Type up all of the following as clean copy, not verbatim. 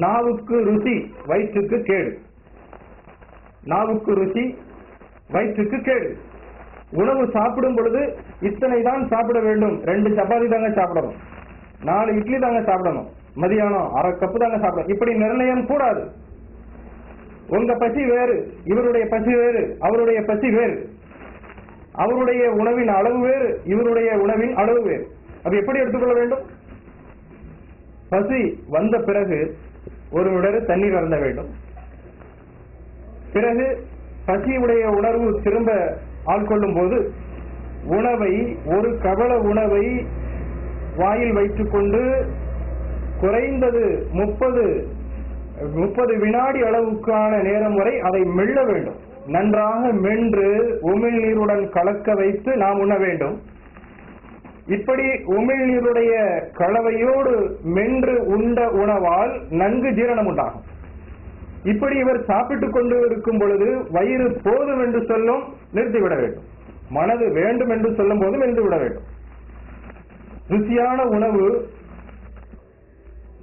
நாவுக்கு ருசி வயிற்றுக்கு கேடு. நாவுக்கு ருசி வயிற்றுக்கு கேடு. உணவு சாப்பிடும் பொழுது இத்தனை தான் சாப்பிட வேண்டும், 2 சப்பாத்தி தாங்க சாப்பிடணும், 4 இட்லி தாங்க சாப்பிடணும், மதியானம் 1/2 கப்பு தாங்க சாப்பிடணும், இப்படி நிர்ணயம் கூடாது. உங்க பசி வேறு, இவருடைய பசி வேறு, அவருடைய பசி வேறு. அவருடைய உணவின் அளவு வேறு, இவருடைய உணவின் அளவு வேறு. அது எப்படி எடுத்துக்கொள்ள வேண்டும்? பசி வந்த பிறகு ஒரு மிடறு தண்ணீர் அருந்த வேண்டும். பிறகு பசியுடைய உணர்வு திரும்ப ஆட்கொள்ளும் போது உணவை, ஒரு கவள உணவை வாயில் வைத்துக் கொண்டு குறைந்தது 30 வினாடி அளவுக்கான நேரம் வரை அதை மெல்ல வேண்டும். நன்றாக மென்று உமிழ்நீருடன் கலக்க வைத்து நாம் உண்ண வேண்டும். இப்படி உமிழ்நீருடைய கலவையோடு மென்று உண்ட உணவால் நன்கு ஜீரணம் உண்டாகும். இப்படி இவர் சாப்பிட்டுக் கொண்டு இருக்கும் பொழுது வயிறு போதும் என்று சொல்லும், நிறுத்திவிட வேண்டும். மனது வேண்டும் என்று சொல்லும் போது நிறுத்திவிட வேண்டும். ருசியான உணவு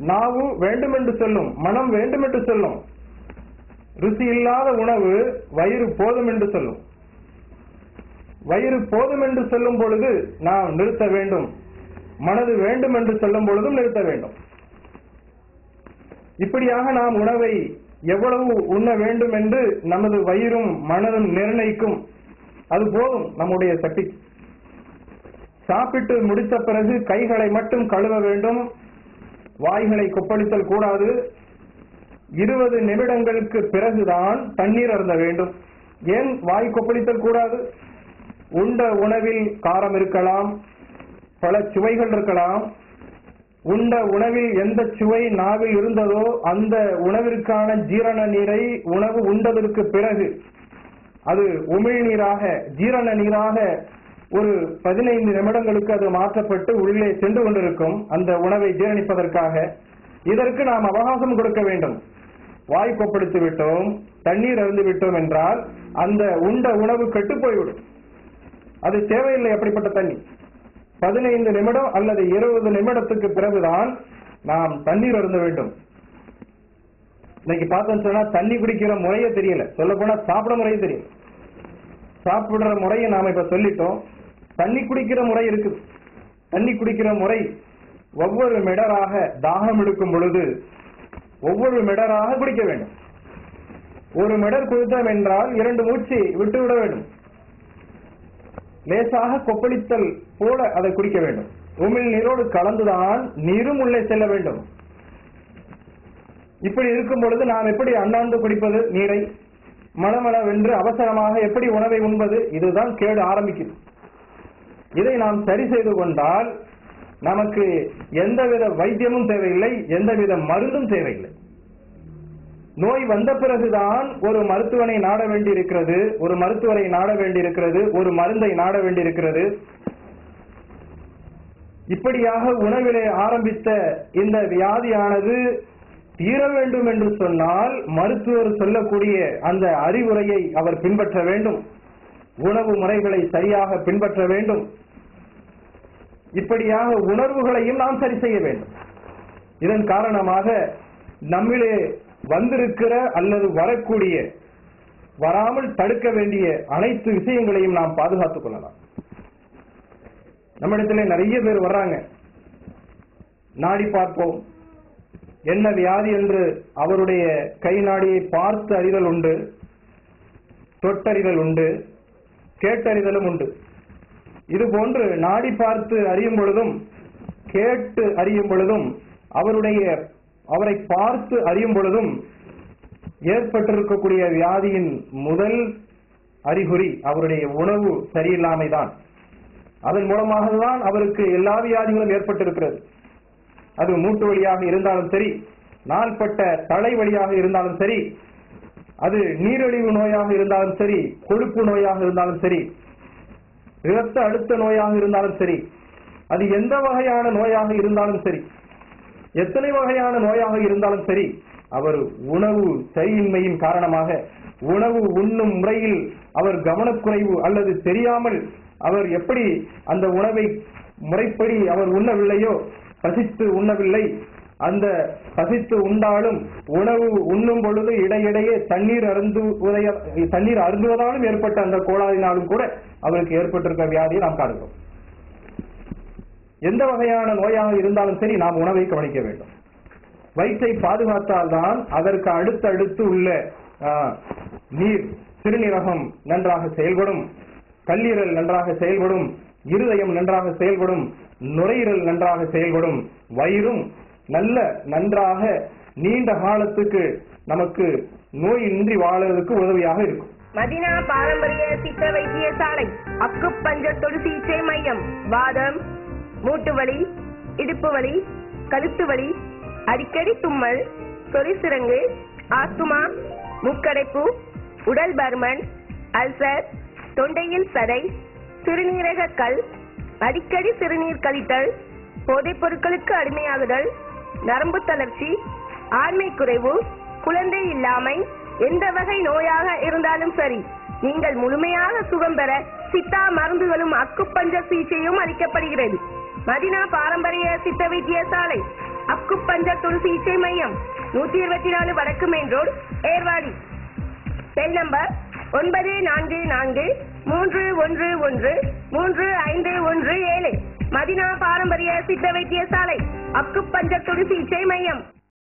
நாவு வேண்டும் என்று சொல்லும், மனம் வேண்டும் என்று சொல்லும். ருசி இல்லாத உணவு வயிறு போதும் என்று சொல்லும். வயிறு போதும் என்று சொல்லும் பொழுது நாம் நிறுத்த வேண்டும். மனது வேண்டும் என்று சொல்லும் பொழுதும் நிறுத்த வேண்டும். இப்படியாக நாம் உணவை எவ்வளவு உண்ண வேண்டும் என்று நமது வயிறும் மனதும் நிர்ணயிக்கும். அது போதும் நம்முடைய சக்தி. சாப்பிட்டு முடித்த பிறகு கைகளை மட்டும் கழுவ வேண்டும். வாய்களை கொப்பளித்தல் கூடாது. 20 நிமிடங்களுக்கு பிறகுதான் தண்ணீர் அருந்த வேண்டும். ஏன் வாய் கொப்பளித்தல் கூடாது? உண்ட உணவில் காரம் இருக்கலாம், பல சுவைகள் இருக்கலாம். உண்ட உணவில் எந்த சுவை நாவில் இருந்ததோ அந்த உணவிற்கான ஜீரண நீரை உணவு உண்டதற்கு பிறகு அது உமிழ்நீராக, ஜீரண நீராக ஒரு 15 நிமிடங்களுக்கு அது மாற்றப்பட்டு உள்ளே சென்று கொண்டிருக்கும் அந்த உணவை ஜீரணிப்பதற்காக. இதற்கு நாம் அவகாசம் கொடுக்க வேண்டும். வாய் கொப்பளித்து விட்டோம், தண்ணீர் அருந்து விட்டோம் என்றால் அந்த உண்ட உணவு கெட்டு போய்விடும். அது தேவையில்லை. அப்படிப்பட்ட தண்ணி 15 நிமிடம் அல்லது 20 நிமிடத்துக்கு பிறகுதான் நாம் தண்ணீர் அருந்த வேண்டும். இன்னைக்கு பார்த்தோம்னு சொன்னா தண்ணி குடிக்கிற முறையே தெரியல. சொல்ல போனா சாப்பிட முறையே தெரியல. சாப்பிடுற முறையை நாம இப்ப சொல்லிட்டோம். தண்ணி குடிக்கிற முறை இருக்கு. தண்ணி குடிக்கிற முறை ஒவ்வொரு மிடராக தாகம் எடுக்கும் பொழுது ஒவ்வொரு மிடராக குடிக்க வேண்டும். ஒரு மிடர் குடித்தோம் என்றால் 2 மூச்சு விட்டு விட வேண்டும். லேசாக கொப்பளித்தல் போல அதை குடிக்க வேண்டும். உமிழ் நீரோடு கலந்துதான் நீரும் உள்ளே செல்ல வேண்டும். இப்படி இருக்கும் பொழுது நாம் எப்படி அண்ணாந்து குடிப்பது நீரை? மளமளவென்று அவசரமாக எப்படி உணவை உண்பது? இதுதான் கேடு ஆரம்பிக்கும். இதை நாம் சரி செய்து கொண்டால் நமக்கு எந்தவித வைத்தியமும் தேவையில்லை, எந்தவித மருந்தும் தேவையில்லை. நோய் வந்த பிறகுதான் ஒரு மருத்துவனை நாட வேண்டியிருக்கிறது, ஒரு மருத்துவரை நாட வேண்டியிருக்கிறது, ஒரு மருந்தை நாட வேண்டியிருக்கிறது. இப்படியாக உணவிலே ஆரம்பித்த இந்த வியாதியானது தீர வேண்டும் என்று சொன்னால் மருத்துவர் சொல்லக்கூடிய அந்த அறிவுரையை அவர் பின்பற்ற வேண்டும். உணவு முறைகளை சரியாக பின்பற்ற வேண்டும். இப்படியாக உணர்வுகளையும் நாம் சரி செய்ய வேண்டும். இதன் காரணமாக நம்மிலே வந்திருக்கிற அல்லது வரக்கூடிய, வராமல் தடுக்க வேண்டிய அனைத்து விஷயங்களையும் நாம் பாதுகாத்துக் கொள்ளலாம். நம்மிடத்திலே நிறைய பேர் வர்றாங்க. நாடி பார்ப்போம், என்ன வியாதி என்று அவருடைய கை நாடியை பார்த்து அறிதல் உண்டு, தொட்டறிதல் உண்டு, கேட்டறிதலும் உண்டு. இது போன்று நாடி பார்த்து அறியும் பொழுதும் கேட்டு அறியும் பொழுதும் அவரை பார்த்து அறியும் பொழுதும் ஏற்பட்டிருக்கக்கூடிய வியாதியின் முதல் அறிகுறி அவருடைய உணவு சரியில்லாமைதான். அதன் மூலமாக தான் அவருக்கு எல்லா வியாதிகளும் ஏற்பட்டிருக்கிறது. அது மூட்டு வழியாக இருந்தாலும் சரி, நாள்பட்ட தலை வழியாக இருந்தாலும் சரி, அது நீரிழிவு நோயாக இருந்தாலும் சரி, கொழுப்பு நோயாக இருந்தாலும் சரி, இரத்த அழுத்த நோயாக இருந்தாலும் சரி, அது எந்த வகையான நோயாக இருந்தாலும் சரி, எத்தனை வகையான நோயாக இருந்தாலும் சரி, அவர் உணவு சரியின்மையின் காரணமாக, உணவு உண்ணும் முறையில் அவர் கவனக்குறைவு அல்லது தெரியாமல் அவர் எப்படி அந்த உணவை முறைப்படி அவர் உண்ணவில்லையோ, பசித்து உண்ணவில்லை, அந்த பசித்து உண்டாலும் உணவு உண்ணும் பொழுது இடையிடையே தண்ணீர் அருந்துவதாலும் ஏற்பட்ட அந்த கோளாறினாலும் கூட அவருக்கு ஏற்பட்டிருக்க வியாதியை நாம் காணுகிறோம். எந்த வகையான நோயாக இருந்தாலும் சரி நாம் உணவை கவனிக்க வேண்டும். வயிற்றை பாதுகாத்தால்தான் அதற்கு அடுத்தடுத்து உள்ள நீர் சிறுநீரகம் நன்றாக செயல்படும், கல்லீரல் நன்றாக செயல்படும், இருதயம் நன்றாக செயல்படும், நுரையீரல் நன்றாக செயல்படும், வயிறும் நன்றாக நீண்ட காலத்துக்கு நமக்கு நோயின்றி வாழறதுக்கு உதவியாக இருக்கும். மதினா பாரம்பரிய சித்த வைத்தியசாலை அக்குப்பஞ்சர் தொடு சிகிச்சை மையம். வாதம், மூட்டு வலி, இடுப்பு வலி, கழுத்து வலி, அடிக்கடி தும்மல், சொரிசிரங்கு, ஆஸ்துமா, மூக்கடைப்பு, உடல் பருமன், அல்சர், தொண்டையில் சதை, சிறுநீரக கல், அடிக்கடி சிறுநீர் கழித்தல், போதைப் பொருட்களுக்கு அடிமையாகுதல், நரம்பு தளர்ச்சி, ஆண்மை குறைவு, குழந்தை இல்லாமை, எந்த வகை நோயாக இருந்தாலும் சரி நீங்கள் முழுமையாக சுகம் பெற சித்தா மருந்துகளும் அக்குப்பஞ்சர் சிகிச்சையும் அளிக்கப்படுகிறது. மதினா பாரம்பரிய சித்த வைத்தியசாலை அக்குப்பஞ்சர் தொடு சிகிச்சை மையம் 124 வடக்கு main road, Ervadi. Cell number 9443113517. Medina பாரம்பரிய சித்த வைத்தியசாலை அக்குப்பஞ்சர் தொடு சிகிச்சை மையம்.